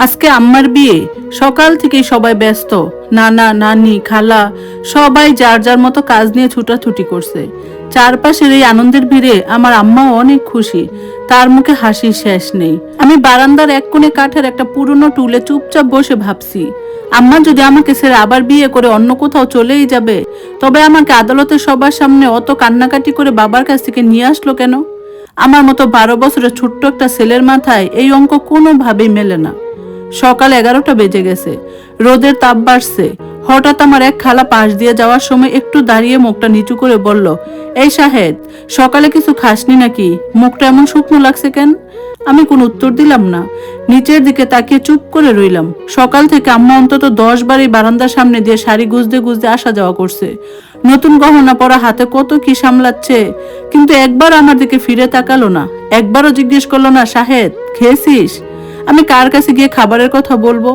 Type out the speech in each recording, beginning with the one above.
আজকে আম্মার বিয়ে। সকাল থেকেই সবাই ব্যস্ত। নানা নানি খালা সবাই যার যার মতো কাজ নিয়ে ছুটাছুটি করছে। চারপাশের এই আনন্দের ভিড়ে আমার আম্মাও অনেক খুশি। তার মুখে হাসির শেষ নেই। আমি বারান্দার এক কোণে কাঠের একটা পুরনো টুলে চুপচাপ বসে ভাবছি, আম্মা যদি আমাকে ছেড়ে আবার বিয়ে করে অন্য কোথাও চলেই যাবে, তবে আমাকে আদালতের সবার সামনে অত কান্নাকাটি করে বাবার কাছ থেকে নিয়ে আসলো কেন? আমার মতো 12 বছরের ছোট্ট একটা ছেলের মাথায় এই অঙ্ক কোনোভাবেই মেলে না। সকাল 11টা বেজে গেছে। রোদের তাপ বাড়ছে। হঠাৎ আমার এক খালা পাশ দিয়ে যাওয়ার সময় একটু দাঁড়িয়ে মুখটা নিচু করে বলল, এই শাহেদ, সকালে কিছু খাসনি নাকি? মুখটা এমন শুকনো লাগছে কেন? আমি কোনো উত্তর দিলাম না। নিচের দিকে তাকিয়ে চুপ করে রইলাম। সকাল থেকে আম্মা অন্তত 10 বারই বারান্দার সামনে দিয়ে শাড়ি গুজতে গুজতে আসা যাওয়া করছে। নতুন গহনা পরা হাতে কত কি সামলাচ্ছে, কিন্তু একবার আমার দিকে ফিরে তাকালো না। একবারও জিজ্ঞেস করলো না, শাহেদ খেয়েছিস? আমি কার কাছে গিয়ে খাবারের কথা বলবো?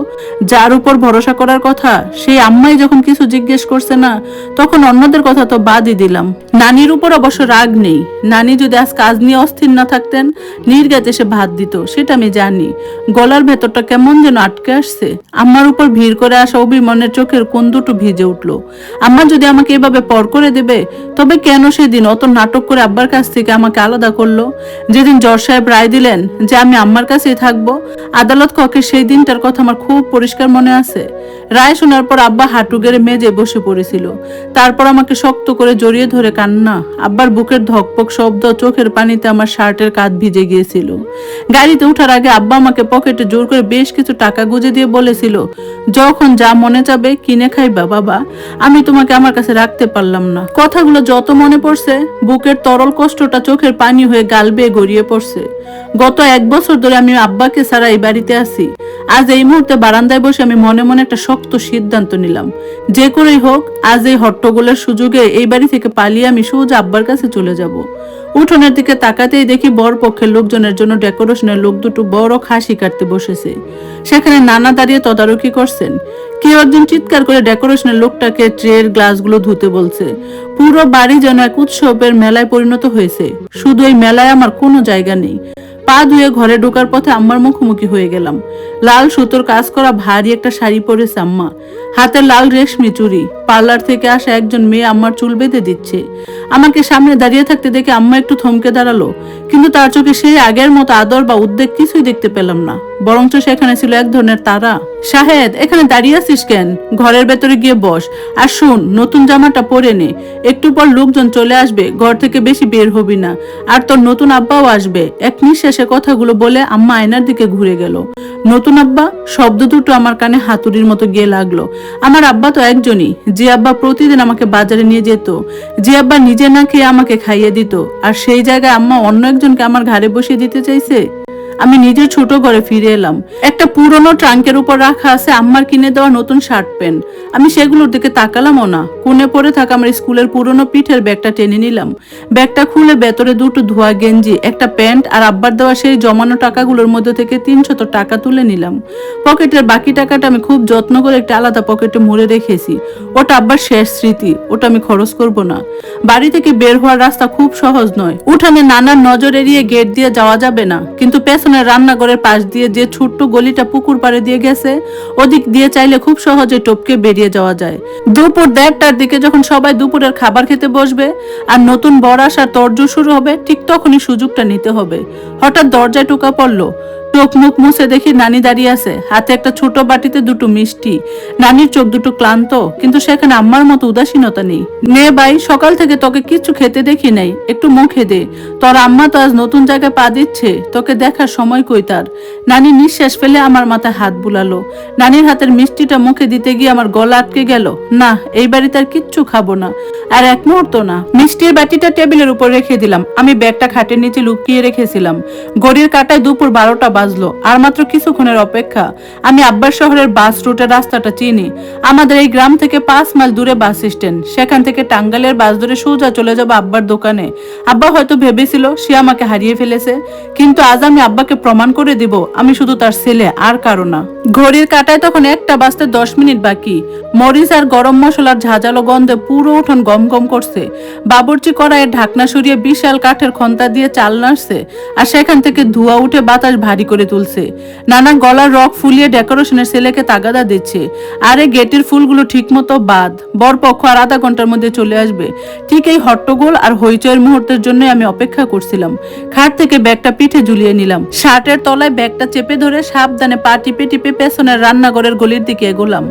যার উপর ভরসা করার কথা সেই আম্মাই যখন কিছু জিজ্ঞেস করছে না, তখন অন্যদের কথা তো বাদই দিলাম। নানির উপর অবশ্য রাগ নেই। নানি যদি আজ কাজ নিয়ে অস্থির না থাকতেন, নির্ঘাত এসে ভাত দিত, সেটা আমি জানি। গলার ভেতরটা কেমন যেন আটকে আসছে। আম্মার উপর ভিড় করে আসা অভিমানের চোখের কোন দুটো ভিজে উঠলো। আম্মা যদি আমাকে এভাবে পর করে দেবে, তবে কেন সেদিন অত নাটক করে আব্বার কাছ থেকে আমাকে আলাদা করলো? যেদিন জজ সাহেব রায় দিলেন যে আমি আম্মার কাছেই থাকবো, আদালত কক্ষে সেই দিনটার কথা আমার খুব পরিষ্কার মনে আছে। রায় শোনার পর আব্বা হাঁটু গেড়ে মেজে বসে পড়েছিল। তারপর আমাকে শক্ত করে জড়িয়ে ধরে কান্না। আব্বার বুকের ধকপক শব্দ, চোখের পানিতে আমার শার্টের কাঁধ ভিজে গিয়েছিল। গাড়িতে ওঠার আগে আব্বা আমাকে পকেটে জোর করে বেশ কিছু টাকা গুঁজে দিয়ে বলেছিল, যখন যা মনে যাবে কিনে খাইবা বাবা, আমি তোমাকে আমার কাছে রাখতে পারলাম না। কথাগুলো যত মনে পড়ছে, বুকের তরল কষ্টটা চোখের পানি হয়ে গাল বেয়ে গড়িয়ে পড়ছে। গত 1 বছর ধরে আমি আব্বাকে ছাড়া এই বাড়িতে আছি। আজ এই মুহূর্তে বারান্দায় বসে আমি মনে মনে একটা শক্ত সিদ্ধান্ত নিলাম, যে করেই হোক আজ এই হট্টগোলের সুযোগে এই বাড়ি থেকে পালিয়ে আমি সোজা আব্বার কাছে চলে যাব। উঠোনের দিকে তাকাতেই দেখি বর পক্ষের লোকজনের জন্য ডেকোরেশনের লোক দুটো বড় খাসি কাটতে বসেছে। সেখানে নানা দাঁড়িয়ে তদারকি করছেন। কেউ একজন চিৎকার করে ডেকোরেশনের লোকটাকে ট্রের গ্লাসগুলো ধুতে বলছে। পুরো বাড়ি যেন এক উৎসবের মেলায় পরিণত হয়েছে। শুধু এই মেলায় আমার কোনো জায়গা নেই। পা ধুয়ে ঘরে ঢোকার পথে আম্মার মুখোমুখি হয়ে গেলাম। লাল সুতোর কাজ করা ভারী একটা শাড়ি পরেছে আম্মা, হাতে লাল রেশমি চুড়ি। পার্লার থেকে আসা একজন মেয়ে আম্মার চুল বেঁধে দিচ্ছে। আমাকে সামনে দাঁড়িয়ে থাকতে দেখে আম্মা একটু থমকে দাঁড়ালো, কিন্তু তার চোখে সেই আগের মতো আদর বা উদ্বেগ কিছুই দেখতে পেলাম না। বরঞ্চ সেখানে ছিল এক ধরনের তারা। শাহেদ, এখানে দাঁড়িয়ে আছিস কেন? ঘরের ভেতরে গিয়ে বস, আর শুন, নতুন জামাটা পরে নে। একটু পর লোকজন চলে আসবে, ঘর থেকে বেশি বের হবি না। আর তোর নতুন আব্বাও আসবে। এক নিঃশ্বাসে কথাগুলো বলে আম্মা আয়নার দিকে ঘুরে গেল। নতুন আব্বা শব্দ দুটো আমার কানে হাতুড়ির মতো গিয়ে লাগলো। আমার আব্বা তো একজনই, যে আব্বা প্রতিদিন আমাকে বাজারে নিয়ে যেত, যে আব্বা নিজে না খেয়ে আমাকে খাইয়ে দিত। আর সেই জায়গায় আম্মা অন্য একজনকে আমার ঘাড়ে বসিয়ে দিতে চাইছে। আমি নিজের ছোট ঘরে ফিরে এলাম। একটা পুরনো ট্রাঙ্কের উপর রাখা আছে আম্মার কিনে দেওয়া নতুন শার্ট প্যান্ট। আমি সেগুলোর দিকে তাকালামও না। কোণে পড়ে থাকা আমার স্কুলের পুরনো পিঠের ব্যাগটা টেনে নিলাম। ব্যাগটা খুলে ভেতরে দুটো ধোয়া গেঞ্জি, একটা প্যান্ট আর আব্বার দেওয়া সেই জমানো টাকাগুলোর মধ্যে থেকে 300 টাকা তুলে নিলাম। পকেটের বাকি টাকাটা আমি খুব যত্ন করে একটা আলাদা পকেটে মুড়ে রেখেছি। ওটা আব্বার শেষ স্মৃতি, ওটা আমি খরচ করব না। বাড়ি থেকে বের হওয়ার রাস্তা খুব সহজ নয়। উঠানে নানার নজর এড়িয়ে গেট দিয়ে যাওয়া যাবে না, কিন্তু রান্নাঘরের পাশ দিয়ে যে ছোট্ট গলিটা পুকুর পাড়ে দিয়ে গেছে, ওদিক দিয়ে চাইলে খুব সহজে টপকে বেরিয়ে যাওয়া যায়। দুপুর 1:30টার দিকে যখন সবাই দুপুরের খাবার খেতে বসবে আর নতুন বর আসার তোড়জোড় শুরু হবে, ঠিক তখনই সুযোগটা নিতে হবে। হঠাৎ দরজায় টোকা পড়লো। চোখ মুখ মুছে দেখি নানি দাঁড়িয়ে আছে, হাতে একটা ছোট বাটিতে দুটো মিষ্টি। নানির চোখ দুটো ক্লান্ত, কিন্তু সেখানে আম্মার মতো উদাসীনতা নেই। নে ভাই, সকাল থেকে তোকে কিছু খেতে দেখি নাই, একটু মুখে দে। তোর আম্মা তো আজ নতুন জায়গায় পা দিচ্ছে, তোকে দেখার সময় কই তার। নানি নিঃশ্বাস ফেলে আমার মাথায় হাত বুলালো। নানির হাতের মিষ্টিটা মুখে দিতে গিয়ে আমার গলা আটকে গেল। না, এই বাড়িতে আর কিচ্ছু খাবো না, আর এক মুহূর্ত না। মিষ্টির বাটিটা টেবিলের উপর রেখে দিলাম। আমি ব্যাগটা খাটের নিচে লুকিয়ে রেখেছিলাম। ঘড়ির কাঁটায় দুপুর 12টা বাজলো। আর মাত্র কিছুক্ষণের অপেক্ষা। আমি আব্বার শহরের বাস রুটের রাস্তাটা চিনি। আমাদের এই গ্রাম থেকে 5 মাইল দূরে বাস স্ট্যান্ড। সেখান থেকে টাঙ্গাইলের বাস ধরে সোজা চলে যাবো আব্বার দোকানে। আব্বা হয়তো ভেবেছিল সে আমাকে হারিয়ে ফেলেছে, কিন্তু আজ আমি আব্বাকে প্রমাণ করে দিব আমি শুধু তার ছেলে, আর কারো না। ঘড়ির কাঁটায় তখন 1টা বাজতে 10 মিনিট বাকি। মরিচ আর গরম মশলার ঝাঁঝালো গন্ধে পুরো উঠোন গম গম করছে। বাবুর্চি কড়াইয়ের ঢাকনা সরিয়ে বিশাল কাঠের খন্তা দিয়ে চাল নাড়ছে, আর সেখান থেকে ধোঁয়া উঠে বাতাস ভারী করে তুলছে। নানা গলার রক ফুলিয়ে ডেকোরেশনের ছেলেকে তাগাদা দিচ্ছে, আরে গেটের ফুলগুলো ঠিক মতো বাঁধ, বরপক্ষ আর আধা ঘন্টার মধ্যে চলে আসবে। ঠিক এই হট্টগোল আর হইচয়ের মুহূর্তের জন্য আমি অপেক্ষা করছিলাম। খাট থেকে ব্যাগটা পিঠে ঝুলিয়ে নিলাম, শার্টের তলায় ব্যাগটা চেপে ধরে সাবধানে পা টিপে টিপে পেছনের রান্নাঘরের গলির দিকে এগোলাম।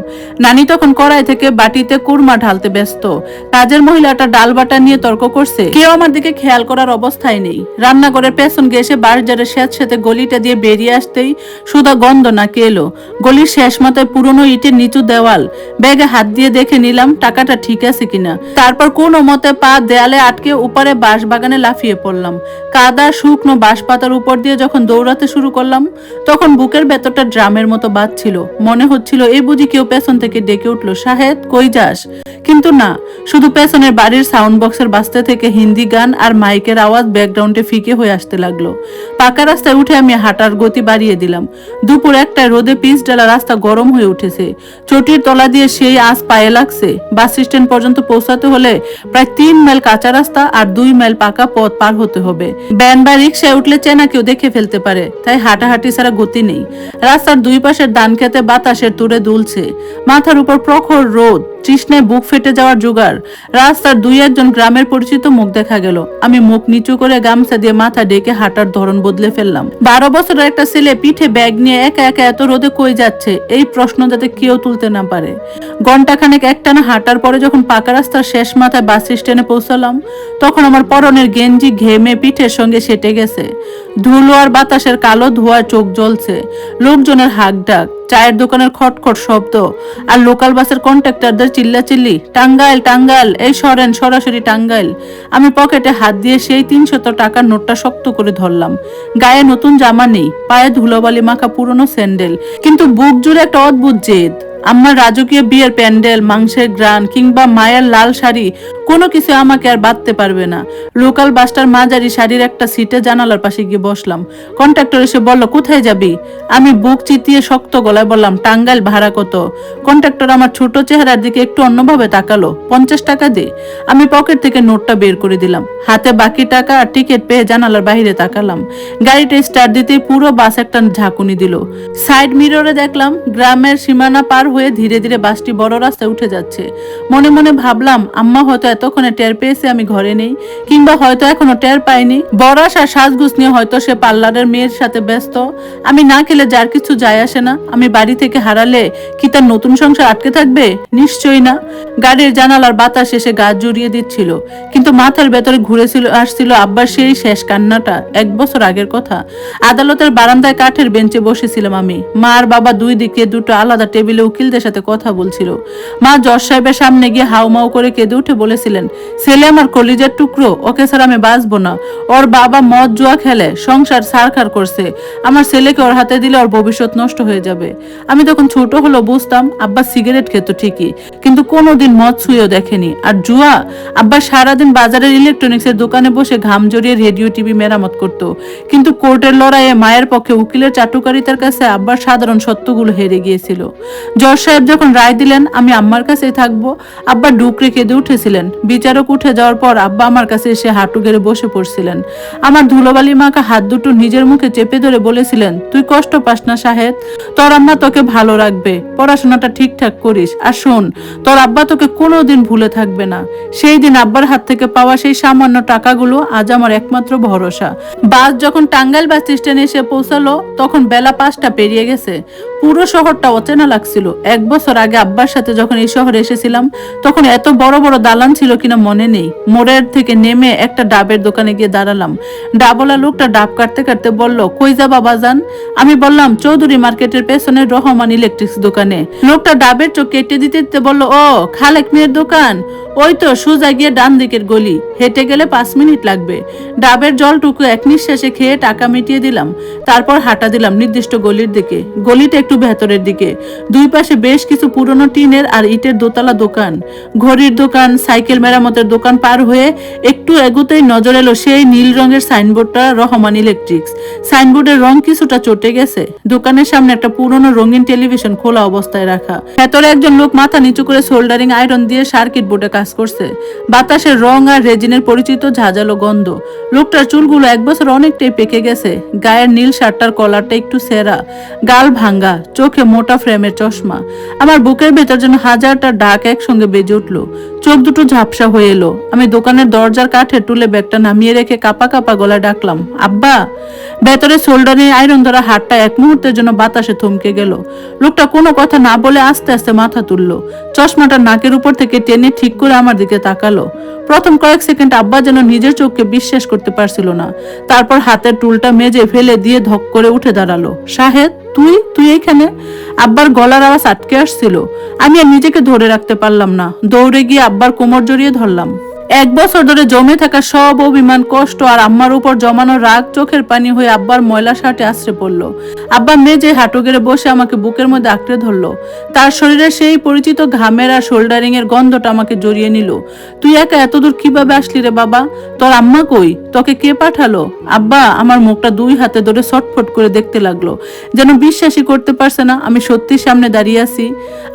নানি তখন কড়াই থেকে বাটিতে কুরমা ঢালতে ব্যস্ত। কাজের মহিলাটা ডাল বাটা নিয়ে তর্ক করছে, কেউ আমার দিকে খেয়াল করার অবস্থায় নেই। রান্নাঘরের পেছন ঘেসে বাঁশঝাড়ের স্যাঁতস্যাঁতে গলিটা দিয়ে বেরিয়ে আসতেই সুদা গন্ধ নাকে এলো। গলির শেষ মাথায় পুরনো ইটের নিচু দেওয়াল। ব্যাগে হাত দিয়ে দেখে নিলাম টাকাটা ঠিক আছে কিনা। তারপর কোনো মতে পা দেয়ালে আটকে উপরে বাঁশ বাগানে লাফিয়ে পড়লাম। কাদা শুকনো বাঁশ পাতার উপর দিয়ে যখন দৌড়াতে শুরু করলাম, তখন বুকের ভেতরটা ড্রামের মতো বাজছিল। মনে হচ্ছিল এই বুঝি কেউ পেছন থেকে ডেকে উঠলো, শাহেদ কই যাস? কিন্তু না, শুধু পেছনের বাড়ির সাউন্ড বক্সের বাজতে থেকে হিন্দি গান আর মাইকের আওয়াজ ব্যাকগ্রাউন্ডে ফিকে হয়ে আসতে লাগলো। পাকা রাস্তায় উঠে আমি হাঁটার গতি বাড়িয়ে দিলাম। দুপুর একটায় রোদে পিচ ডালা রাস্তা গরম হয়ে উঠেছে। চটির তলা দিয়ে সেই আঁচ পায়ে লাগছে। বাস স্ট্যান্ড পর্যন্ত পৌঁছাতে হলে প্রায় 3 মাইল কাঁচা রাস্তা আর 2 মাইল পাকা পথ পার হতে হবে। ভ্যান বা রিক্সায় উঠলে চেনা কেউ দেখে ফেলতে পারে, তাই হাঁটাহাঁটি ছাড়া গতি নেই। রাস্তার দুই পাশের ধান খেতে বাতাসের তুড়ে দুলছে। মাথার উপর প্রখর রোদ, তৃষ্ণায় বুক ফেটে যাওয়ার জোগাড়। রাস্তার 2-1 গ্রামের পরিচিত মুখ দেখা গেল। আমি মুখ নিচু করে গামছা দিয়ে মাথা ডেকে হাঁটার ধরন বদলে ফেললাম। 12 বছরের একটা ছেলে পিঠে ব্যাগ নিয়ে একা একা এত রোদে কই যাচ্ছে, এই প্রশ্ন যাতে কেউ তুলতে না পারে। ঘন্টাখানেক একটানা হাঁটার পরে যখন পাকা রাস্তার শেষ মাথায় বাস স্ট্যান্ডে পৌঁছালাম, তখন আমার পরনের গেঞ্জি ঘেমে পিঠের সঙ্গে সেটে গেছে। ধুলো আর বাতাসের কালো ধোঁয়ার চোখ জ্বলছে। লোকজনের হাঁক ডাক, চায়ের দোকানের খটখট শব্দ আর লোকাল বাসের কন্ট্রাক্টরদের চিল্লাচিল্লি, টাঙ্গাইল টাঙ্গাইল, এই সরেন, সরাসরি টাঙ্গাইল। আমি পকেটে হাত দিয়ে সেই 300 টাকার নোটটা শক্ত করে ধরলাম। গায়ে নতুন জামা নেই, পায়ে ধুলোবালি মাখা পুরনো স্যান্ডেল, কিন্তু বুক জুড়ে একটা অদ্ভুত জেদ। আমার রাজকীয় বিয়ের প্যান্ডেল, মাংসের গ্রান কিংবা মায়ের লাল শাড়ি কোনো কিছু আমাকে আর বাঁধতে পারবে না। লোকাল বাসটার মাঝারি শাড়ির একটা সিটে জানালার পাশে গিয়ে বসলাম। কন্ট্রাক্টর এসে বলল, কোথায় যাবি? আমি বুক চিতিয়ে শক্ত গলায় বললাম, টাঙ্গাইল। ভাড়া কত? কন্ট্রাক্টর আমার ছোট চেহারার দিকে একটু অন্যভাবে তাকালো। 50 টাকা দে। আমি পকেট থেকে নোটটা বের করে দিলাম। হাতে বাকি টাকা আর টিকিট পেয়ে জানালার বাইরে তাকালাম। গাড়িটা স্টার্ট দিতেই পুরো বাস একটা ঝাঁকুনি দিল। সাইড মিররে দেখলাম গ্রামের সীমানা পার হয়ে ধীরে ধীরে বাসটি বড় রাস্তায় উঠে যাচ্ছে। মনে মনে ভাবলাম, আম্মা হয়তো এতক্ষণে টের পেয়েছে আমি ঘরে নেই, কিংবা হয়তো এখনো টের পাইনি। বড়াস আর সাজগুজ নিয়ে হয়তো সে পার্লারের মেয়ের সাথে ব্যস্ত। আমি না খেলে যার কিছু যায় আসে না। আমি বাড়ি থেকে হারালে কি তার নতুন সংসার আটকে থাকবে? নিশ্চয়ই না। গাড়ির জানালার বাতাস এসে গা জড়িয়ে দিচ্ছিল, কিন্তু মাথার ভেতরে ঘুরেছিল আসছিল আব্বার সেই শেষ কান্নাটা। 1 বছর আগের কথা। আদালতের বারান্দায় কাঠের বেঞ্চে বসেছিলাম আমি। মা আর বাবা দুই দিকে দুটো আলাদা টেবিলে উকিলদের সাথে কথা বলছিল। মা জজ সাহেবের সামনে গিয়ে হাউমাউ করে কেঁদে উঠে বলেছিলেন, ছেলে আমার কলিজার টুকরো, ওকে ছাড়া আমি বাঁচবো না। ওর বাবা মদ জুয়া খেলে, সংসার ছারখার করছে। আমার ছেলেকে ওর হাতে দিলে ওর ভবিষ্যৎ নষ্ট হয়ে যাবে। আমি তখন ছোট হলো বুঝতাম, আব্বা সিগারেট খেত ঠিকই, কিন্তু কোনোদিন মদ ছুঁয়েও দেখেনি। আর জুয়া, আব্বা সারাদিন বাজারের ইলেকট্রনিক্সের দোকানে বসে ঘাম জড়িয়ে রেডিও টিভি মেরামত করত। কিন্তু কোর্টের লড়াইয়ে মায়ের পক্ষে উকিলের চাটুকারিতার কাছে আব্বার সাধারণ সত্যগুলো হেরে গিয়েছিল। জজ সাহেব যখন রায় দিলেন আমি আম্মার কাছেই থাকবো, আব্বা ডুকরে কেঁদে উঠেছিলেন। বিচারক উঠে যাওয়ার পর আব্বা আমার কাছে এসে হাঁটু গেড়ে বসে পড়ছিলেন। আমার ধুলোবালি মাখা হাত দুটো নিজের মুখে চেপে ধরে বলেছিলেন, তুই কষ্ট পাস না শাহেদ, তোর আম্মা তোকে ভালো রাখবে, পড়াশোনাটা ঠিকঠাক করিস। আর শোন, তোর আব্বা তোকে কোনোদিন ভুলে থাকবে না। সেই দিন আব্বার হাত থেকে পাওয়া সেই সামান্য টাকাগুলো আজ আমার একমাত্র ভরসা। বাস যখন টাঙ্গাইল বাস স্ট্যান্ডে এসে পৌঁছালো, তখন বেলা 5টা পেরিয়ে গেছে। পুরো শহরটা অচেনা লাগছিল। 1 বছর আগে আব্বার সাথে যখন এই শহরে এসেছিলাম, তখন এত বড় বড় দালান ছিল কিনা মনে নেই। মোড়ের থেকে নেমে একটা ডাবের দোকানে গিয়ে দাঁড়ালাম। ডাবলা লোকটা ডাব কাটতে কাটতে বলল, কই যা বাবা যান? আমি বললাম, চৌধুরী মার্কেটের পেছনে রহমান ইলেকট্রিক্স দোকানে। লোকটা ডাবের চোখ কেটে দিতে দিতে বলল, ও খালেক মিয়ার দোকান, ওই তো সোজা গিয়ে ডান দিকের গলি, হেঁটে গেলে 5 মিনিট লাগবে। ডাবের জলটুকু এক নিঃশ্বাসে খেয়ে টাকা মিটিয়ে দিলাম। তারপর হাঁটা দিলাম নির্দিষ্ট গলির দিকে। গলিটা একটু ভেতরের দিকে। দুই পাশে পাশে বেশ কিছু পুরনো টিনের আর ইটের দোতলা দোকান, ঘড়ির দোকান, সাইকেল মেরামতের দোকান পার হয়ে একটু এগোতেই নজর এলো সেই নীল রঙের সাইনবোর্ডটা, রহমান ইলেকট্রিক্স। সাইনবোর্ডের রং কিছুটা চটে গেছে। দোকানের সামনে একটা পুরনো রঙিন টেলিভিশন খোলা অবস্থায় রাখা। ভেতরে একজন লোক মাথা নিচু করে সোল্ডারিং আয়রন দিয়ে সার্কিট বোর্ডে কাজ করছে। বাতাসের রং আর রেজিনের পরিচিত ঝাঁঝালো গন্ধ। লোকটার চুলগুলো এক বছর অনেকটাই পেকে গেছে। গায়ের নীল শার্টটার কলারটা একটু সেরা, গাল ভাঙ্গা, চোখে মোটা ফ্রেমের চশমা। আমার বুকের ভেতর যেন হাজারটা ডাক একসঙ্গে বেজে উঠলো। চোখ দুটো ঝাপসা হয়ে এলো। আমি দোকানের দরজার কাঠের টুলে ব্যাগটা নামিয়ে রেখে কাপা কাপা গলায় ডাকলাম, আব্বা। ভেতরে সোল্ডারিং আয়রন ধরা হাতটা এক মুহূর্তের জন্য বাতাসে থমকে গেল। লোকটা কোনো কথা না বলে আস্তে আস্তে মাথা তুললো। চশমাটা নাকের উপর থেকে টেনে ঠিক করে আমার দিকে তাকালো। প্রথম কয়েক সেকেন্ড আব্বা যেন নিজের চোখকে বিশ্বাস করতে পারছিল না। তারপর হাতের টুলটা মেজে ফেলে দিয়ে ধক করে উঠে দাঁড়ালো। শাহেদ, তুই তুই এখানে? আব্বার গলার আওয়াজ আটকে আসছিল। আমি আর নিজেকে ধরে রাখতে পারলাম না। দৌড়ে গিয়ে আব্বার কোমর জড়িয়ে ধরলাম। এক বছর ধরে জমে থাকা সব অভিমান, কষ্ট আর আম্মার উপর জমানো রাগ চোখের পানি হয়ে আব্বার ময়লা শার্টে আশ্রে পড়লো। আব্বা মেজে হাঁটু গেড়ে বসে আমাকে বুকের মধ্যে আঁকড়ে ধরলো। তার শরীরে সেই পরিচিত ঘামের আর শোল্ডারিং এর গন্ধটা আমাকে জড়িয়ে নিল। তুই একা এতদূর কিভাবে আসলি রে বাবা? তোর আম্মা কই? তোকে কে পাঠালো? আব্বা আমার মুখটা দুই হাতে ধরে ছটফট করে দেখতে লাগলো, যেন বিশ্বাসই করতে পারছে না আমি সত্যি সামনে দাঁড়িয়ে আছি।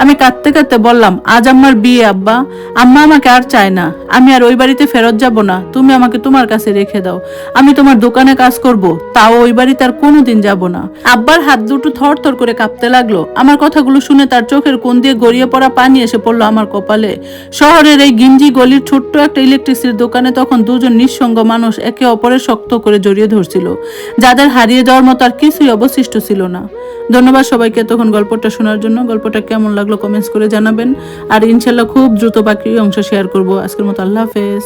আমি কাঁদতে কাঁদতে বললাম, আজ আম্মার বিয়ে আব্বা। আম্মা আমাকে আর চায় না। আমি আর ওই বাড়িতে ফেরত যাব না। তুমি আমাকে তোমার কাছে রেখে দাও। আমি তোমার দোকানে কাজ করব, তাও ওই বাড়িতে আর কোনোদিন যাব না। আব্বার হাত দুটো থর থর করে কাঁপতে লাগলো। আমার কথাগুলো শুনে তার চোখের কোণ দিয়ে গড়িয়ে পড়া পানি এসে পড়লো আমার কপালে। শহরের এই গিঞ্জি গলির ছোট্ট একটা ইলেকট্রিসিটির দোকানে তখন দুজন নিঃসঙ্গ মানুষ একে অপরের শক্ত করে জড়িয়ে ধরছিল, যাদের হারিয়ে যাওয়ার মতো আর কিছুই অবশিষ্ট ছিল না। ধন্যবাদ সবাইকে তখন গল্পটা শোনার জন্য। গল্পটা কেমন লাগলো কমেন্টস করে জানাবেন। আর ইনশাল্লাহ খুব দ্রুত বাকি অংশ শেয়ার করব। আজকের মতো আল্লাহ হাফেজ।